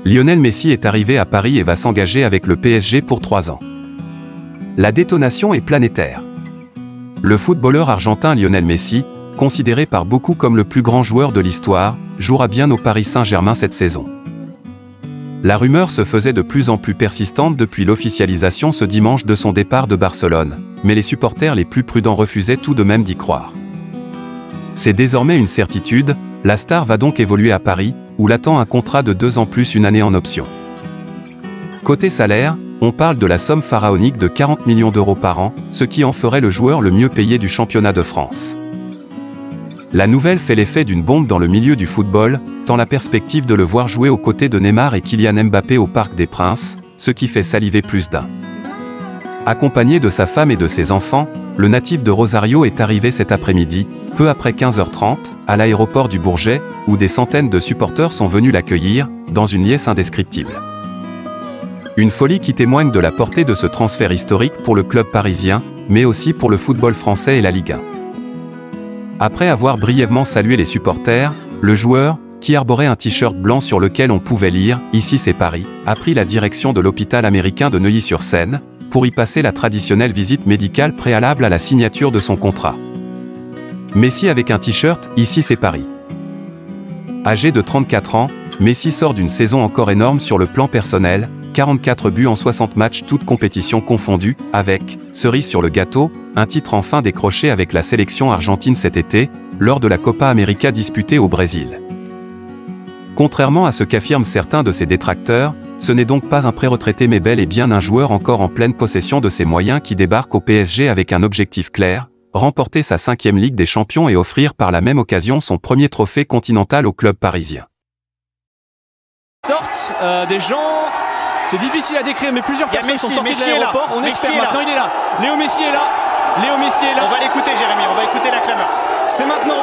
Lionel Messi est arrivé à Paris et va s'engager avec le PSG pour 3 ans. La détonation est planétaire. Le footballeur argentin Lionel Messi, considéré par beaucoup comme le plus grand joueur de l'histoire, jouera bien au Paris Saint-Germain cette saison. La rumeur se faisait de plus en plus persistante depuis l'officialisation ce dimanche de son départ de Barcelone, mais les supporters les plus prudents refusaient tout de même d'y croire. C'est désormais une certitude, la star va donc évoluer à Paris, où l'attend un contrat de 2 ans plus une année en option. Côté salaire, on parle de la somme pharaonique de 40 millions d'euros par an, ce qui en ferait le joueur le mieux payé du championnat de France. La nouvelle fait l'effet d'une bombe dans le milieu du football, tant la perspective de le voir jouer aux côtés de Neymar et Kylian Mbappé au Parc des Princes, ce qui fait saliver plus d'un. Accompagné de sa femme et de ses enfants, le natif de Rosario est arrivé cet après-midi, peu après 15h30, à l'aéroport du Bourget, où des centaines de supporters sont venus l'accueillir, dans une liesse indescriptible. Une folie qui témoigne de la portée de ce transfert historique pour le club parisien, mais aussi pour le football français et la Ligue 1. Après avoir brièvement salué les supporters, le joueur, qui arborait un t-shirt blanc sur lequel on pouvait lire « Ici c'est Paris », a pris la direction de l'hôpital américain de Neuilly-sur-Seine, pour y passer la traditionnelle visite médicale préalable à la signature de son contrat. Messi avec un t-shirt « Ici c'est Paris ». Âgé de 34 ans, Messi sort d'une saison encore énorme sur le plan personnel, 44 buts en 60 matchs toutes compétitions confondues, avec, cerise sur le gâteau, un titre enfin décroché avec la sélection argentine cet été, lors de la Copa América disputée au Brésil. Contrairement à ce qu'affirment certains de ses détracteurs, ce n'est donc pas un pré-retraité mais bel et bien un joueur encore en pleine possession de ses moyens qui débarque au PSG avec un objectif clair, remporter sa 5e Ligue des Champions et offrir par la même occasion son premier trophée continental au club parisien. Sortent des gens, c'est difficile à décrire mais plusieurs personnes sont sorties de l'aéroport, on espère maintenant il est là. Léo Messi est là, Léo Messi est là. On va l'écouter Jérémy, on va écouter la clameur. C'est maintenant.